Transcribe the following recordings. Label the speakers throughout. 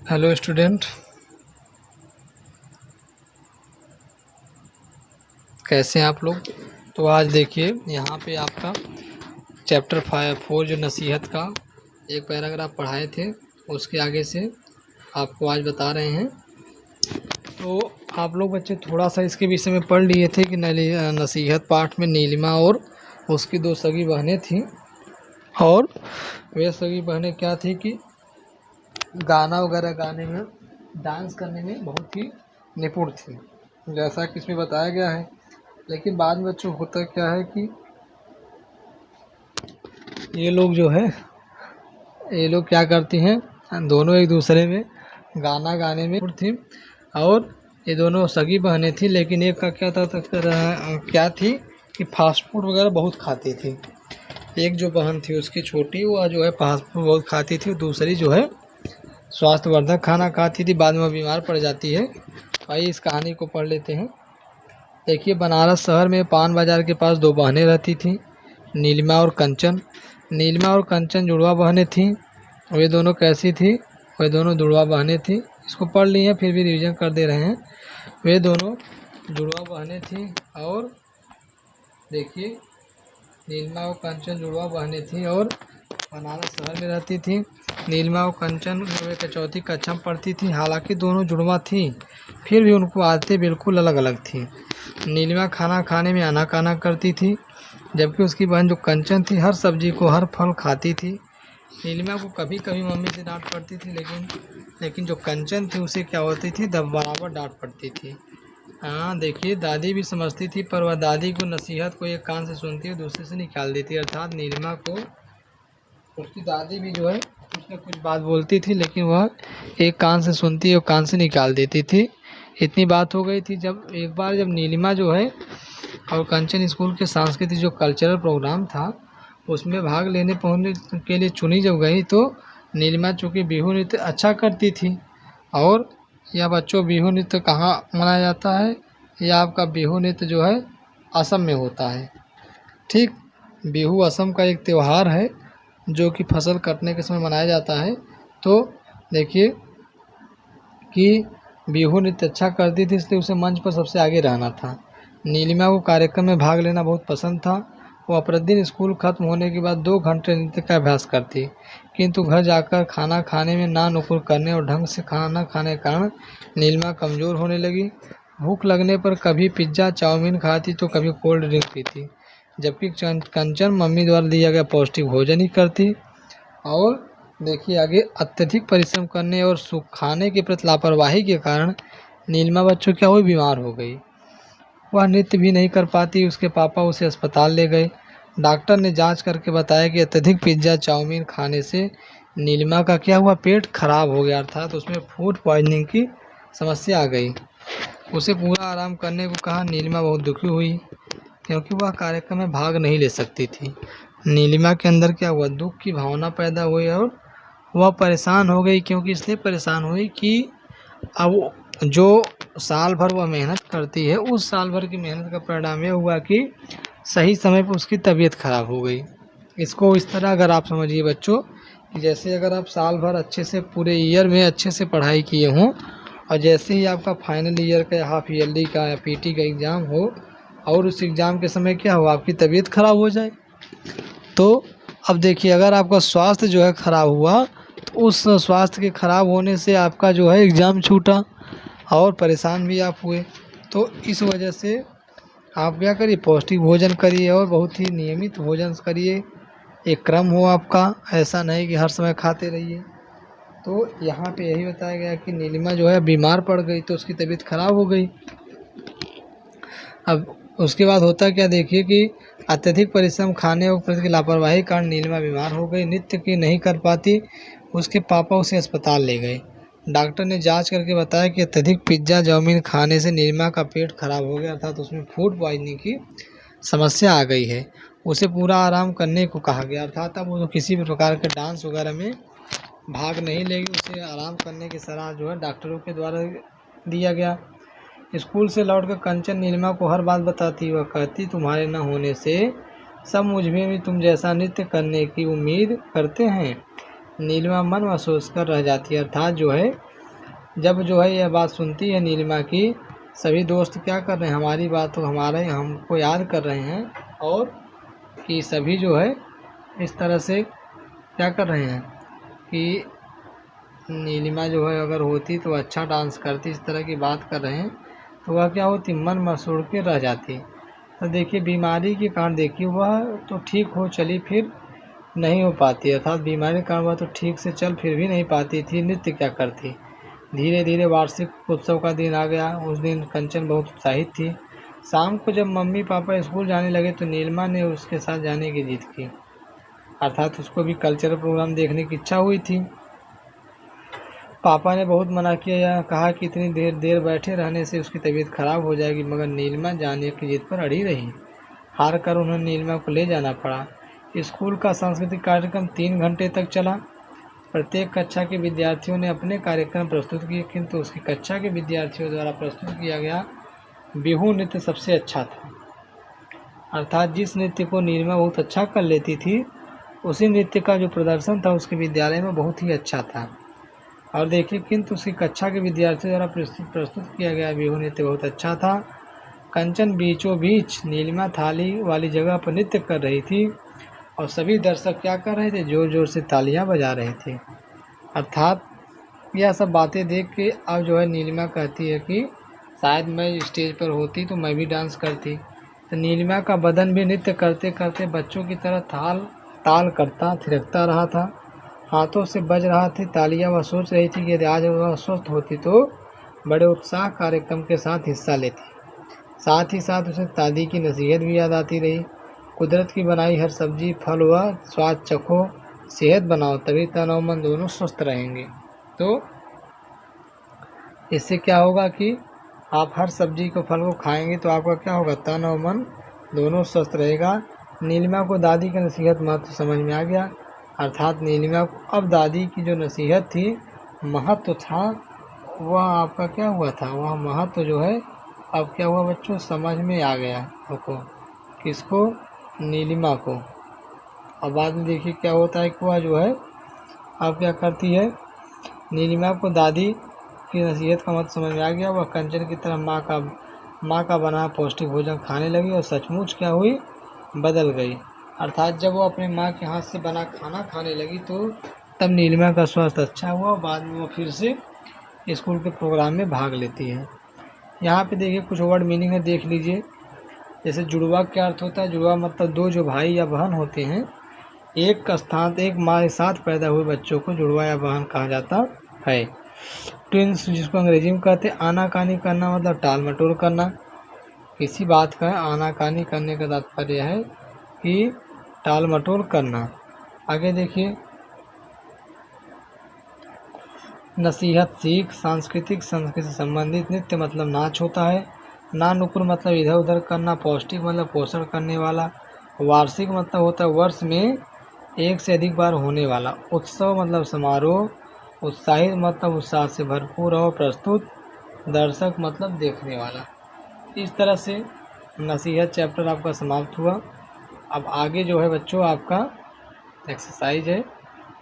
Speaker 1: Hello student, कैसे हैं आप लोग। तो आज देखिए यहाँ पे आपका चैप्टर 4 जो नसीहत का एक पैराग्राफ पढ़ाए थे उसके आगे से आपको आज बता रहे हैं। तो आप लोग बच्चे थोड़ा सा इसके विषय में पढ़ लिए थे कि नसीहत पाठ में नीलिमा और उसकी दो सगी बहनें थीं और वे सगी बहनें क्या थी कि गाना वगैरह गाने में, डांस करने में बहुत ही निपुण थी, जैसा कि इसमें बताया गया है। लेकिन बाद में बच्चों होता क्या है कि ये लोग जो है ये लोग क्या करती हैं, दोनों एक दूसरे में गाना गाने में थी और ये दोनों सगी बहनें थी। लेकिन एक का क्या थी कि फास्ट फूड वगैरह बहुत खाती थी। एक जो बहन थी उसकी छोटी, वो जो है फास्ट फूड बहुत खाती थी, दूसरी जो है स्वास्थ्यवर्धक खाना खाती थी। बाद में बीमार पड़ जाती है। आइए इस कहानी को पढ़ लेते हैं। देखिए, बनारस शहर में पान बाजार के पास दो बहनें रहती थीं, नीलिमा और कंचन। नीलिमा और कंचन जुड़वा बहनें थीं। वे दोनों कैसी थी? वे दोनों जुड़वा बहनें थीं। इसको पढ़ लिए हैं, फिर भी रिवीजन कर दे रहे हैं। वे दोनों जुड़वा बहनें थीं और देखिए, नीलिमा और कंचन जुड़वा बहनें थीं और बनारस शहर में रहती थी। नीलिमा और कंचन एक चौथी कक्षा में पढ़ती थी। हालांकि दोनों जुड़वा थी, फिर भी उनको आदतें बिल्कुल अलग अलग थी। नीलिमा खाना खाने में आनाकानी करती थी, जबकि उसकी बहन जो कंचन थी हर सब्जी को, हर फल खाती थी। नीलिमा को कभी कभी मम्मी से डांट पड़ती थी, लेकिन जो कंचन थी उसे क्या होती थी, बराबर डांट पड़ती थी। हाँ देखिए, दादी भी समझती थी, पर वह दादी को नसीहत को एक कान से सुनती और दूसरे से निकाल देती। अर्थात नीलिमा को उसकी दादी भी जो है कुछ न कुछ बात बोलती थी, लेकिन वह एक कान से सुनती और कान से निकाल देती थी। इतनी बात हो गई थी जब एक बार जब नीलिमा जो है और कंचन स्कूल के सांस्कृतिक जो कल्चरल प्रोग्राम था उसमें भाग लेने पहुंचने के लिए चुनी जब गई, तो नीलिमा चूँकि बिहू नृत्य अच्छा करती थी। और यह बच्चों, बिहू नृत्य कहाँ मनाया जाता है? यह आपका बिहू नृत्य जो है असम में होता है। ठीक, बिहू असम का एक त्यौहार है जो कि फसल कटने के समय मनाया जाता है। तो देखिए कि बिहू नृत्य अच्छा करती थी, इसलिए उसे मंच पर सबसे आगे रहना था। नीलिमा को कार्यक्रम में भाग लेना बहुत पसंद था। वह प्रतिदिन स्कूल खत्म होने के बाद 2 घंटे नृत्य का अभ्यास करती, किंतु घर जाकर खाना खाने में ना नुकुर करने और ढंग से खाना न खाने के कारण नीलिमा कमज़ोर होने लगी। भूख लगने पर कभी पिज्ज़ा चाउमीन खाती तो कभी कोल्ड ड्रिंक पीती, जबकि कंचन मम्मी द्वारा दिया गया पौष्टिक भोजन ही करती। और देखिए आगे, अत्यधिक परिश्रम करने और खाने के प्रति लापरवाही के कारण नीलिमा बच्चों क्या हुई, बीमार हो गई। वह नृत्य भी नहीं कर पाती। उसके पापा उसे अस्पताल ले गए। डॉक्टर ने जांच करके बताया कि अत्यधिक पिज्ज़ा चाउमीन खाने से नीलिमा का क्या हुआ, पेट खराब हो गया, अर्थात तो उसमें फूड पॉइजनिंग की समस्या आ गई। उसे पूरा आराम करने को कहा। नीलिमा बहुत दुखी हुई क्योंकि वह कार्यक्रम में भाग नहीं ले सकती थी। नीलिमा के अंदर क्या हुआ, दुख की भावना पैदा हुई और वह परेशान हो गई। क्योंकि इसलिए परेशान हुई कि अब जो साल भर वह मेहनत करती है, उस साल भर की मेहनत का परिणाम ये हुआ कि सही समय पर उसकी तबीयत खराब हो गई। इसको इस तरह अगर आप समझिए बच्चों, कि जैसे अगर आप साल भर अच्छे से पूरे ईयर में अच्छे से पढ़ाई किए हों और जैसे ही आपका फाइनल ईयर का या हाफ ईयरली का या पीटी का एग्ज़ाम हो और उस एग्ज़ाम के समय क्या हो, आपकी तबीयत खराब हो जाए, तो अब देखिए अगर आपका स्वास्थ्य जो है ख़राब हुआ, तो उस स्वास्थ्य के ख़राब होने से आपका जो है एग्ज़ाम छूटा और परेशान भी आप हुए। तो इस वजह से आप क्या करिए, पौष्टिक भोजन करिए और बहुत ही नियमित भोजन करिए। एक क्रम हो आपका, ऐसा नहीं कि हर समय खाते रहिए। तो यहाँ पे यही बताया गया कि नीलिमा जो है बीमार पड़ गई, तो उसकी तबीयत खराब हो गई। अब उसके बाद होता क्या, देखिए कि अत्यधिक परिश्रम, खाने और प्रति लापरवाही के कारण नीलिमा बीमार हो गई। नृत्य की नहीं कर पाती। उसके पापा उसे अस्पताल ले गए। डॉक्टर ने जांच करके बताया कि अत्यधिक पिज्ज़ा चाउमीन खाने से नीलिमा का पेट खराब हो गया, अर्थात उसमें फूड पॉइजनिंग की समस्या आ गई है। उसे पूरा आराम करने को कहा गया, अर्थात अब वो किसी भी प्रकार के डांस वगैरह में भाग नहीं लेगी। उसे आराम करने की सलाह जो है डॉक्टरों के द्वारा दिया गया। स्कूल से लौटकर कंचन नीलिमा को हर बात बताती। वह कहती, तुम्हारे न होने से सब मुझ में भी तुम जैसा नृत्य करने की उम्मीद करते हैं। नीलिमा मन महसूस कर रह जाती है, अर्थात जो है जब जो है यह बात सुनती है नीलिमा की, सभी दोस्त क्या कर रहे हैं, हमारी बात तो हमारे हमको याद कर रहे हैं, और कि सभी जो है इस तरह से क्या कर रहे हैं कि नीलिमा जो है अगर होती तो अच्छा डांस करती, इस तरह की बात कर रहे हैं, तो वह क्या होती, मन मसोड़ के रह जाती। तो देखिए बीमारी के कारण देखिए वह तो ठीक हो चली, फिर नहीं हो पाती, अर्थात बीमारी के कारण वह तो ठीक से चल फिर भी नहीं पाती थी, नृत्य क्या करती। धीरे धीरे वार्षिक उत्सव का दिन आ गया। उस दिन कंचन बहुत उत्साहित थी। शाम को जब मम्मी पापा स्कूल जाने लगे तो नीलिमा ने उसके साथ जाने की जिद की, अर्थात उसको भी कल्चरल प्रोग्राम देखने की इच्छा हुई थी। पापा ने बहुत मना किया, या कहा कि इतनी देर बैठे रहने से उसकी तबीयत खराब हो जाएगी, मगर नीलिमा जाने की जिद पर अड़ी रही। हार कर उन्हें नीलिमा को ले जाना पड़ा। स्कूल का सांस्कृतिक कार्यक्रम 3 घंटे तक चला। प्रत्येक कक्षा के विद्यार्थियों ने अपने कार्यक्रम प्रस्तुत किए, किंतु उसकी कक्षा के विद्यार्थियों द्वारा प्रस्तुत किया गया बिहू नृत्य सबसे अच्छा था। अर्थात जिस नृत्य को नीलिमा बहुत अच्छा कर लेती थी, उसी नृत्य का जो प्रदर्शन था उसके विद्यालय में बहुत ही अच्छा था। और देखिए किंतु उसकी कक्षा के विद्यार्थियों द्वारा प्रस्तुत किया गया बिहू नृत्य बहुत अच्छा था। कंचन बीचों बीच नीलिमा थाली वाली जगह पर नृत्य कर रही थी, और सभी दर्शक क्या कर रहे थे, जोर जोर से तालियां बजा रहे थे। अर्थात यह सब बातें देख के अब जो है नीलिमा कहती है कि शायद मैं स्टेज पर होती तो मैं भी डांस करती। तो नीलिमा का बदन भी नृत्य करते करते बच्चों की तरह ताल करता थिरकता रहा था, हाथों से बज रहा थी तालियां। वह सोच रही थी कि यदि आज वह स्वस्थ होती तो बड़े उत्साह कार्यक्रम के साथ हिस्सा लेती। साथ ही साथ उसे दादी की नसीहत भी याद आती रही, कुदरत की बनाई हर सब्जी फल व स्वाद चखो, सेहत बनाओ, तभी तन और मन दोनों स्वस्थ रहेंगे। तो इससे क्या होगा कि आप हर सब्जी को फल को खाएंगे तो आपका क्या होगा, तन और मन दोनों स्वस्थ रहेगा। नीलिमा को दादी की नसीहत महत्व समझ में आ गया, अर्थात नीलिमा को अब दादी की जो नसीहत थी, महत्व था, वह आपका क्या हुआ था, वह महत्व जो है अब क्या हुआ बच्चों, समझ में आ गया आपको। किसको, नीलिमा को। और बाद में देखिए क्या होता है कि वह जो है अब क्या करती है, नीलिमा को दादी की नसीहत का महत्व समझ में आ गया। वह कंचन की तरह माँ का बना पौष्टिक भोजन खाने लगी, और सचमुच क्या हुई, बदल गई। अर्थात जब वो अपने माँ के हाथ से बना खाना खाने लगी तो तब नीलिमा का स्वास्थ्य अच्छा हुआ। बाद में वो फिर से स्कूल के प्रोग्राम में भाग लेती है। यहाँ पे देखिए कुछ वर्ड मीनिंग है, देख लीजिए। जैसे जुड़वा क्या अर्थ होता है, जुड़वा मतलब दो जो भाई या बहन होते हैं, एक माँ के साथ पैदा हुए बच्चों को जुड़वा या बहन कहा जाता है। ट्विंस जिसको अंग्रेजी में कहते हैं, आनाकानी करना मतलब टाल मटोल करना। किसी बात का आनाकानी करने का तात्पर्य है कि टाल मटोल करना। आगे देखिए, नसीहत सीख, सांस्कृतिक संस्कृति से संबंधित, नृत्य मतलब नाच होता है, नानुकुर मतलब इधर उधर करना, पौष्टिक मतलब पोषण करने वाला, वार्षिक मतलब होता है वर्ष में एक से अधिक बार होने वाला, उत्सव मतलब समारोह, उत्साहित मतलब उत्साह से भरपूर और प्रस्तुत, दर्शक मतलब देखने वाला। इस तरह से नसीहत चैप्टर आपका समाप्त हुआ। अब आगे जो है बच्चों आपका एक्सरसाइज है,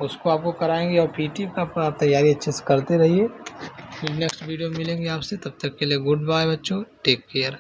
Speaker 1: उसको आपको कराएंगे, और पीटी का आप तैयारी अच्छे से करते रहिए। फिर नेक्स्ट वीडियो मिलेंगे आपसे, तब तक के लिए गुड बाय बच्चों, टेक केयर।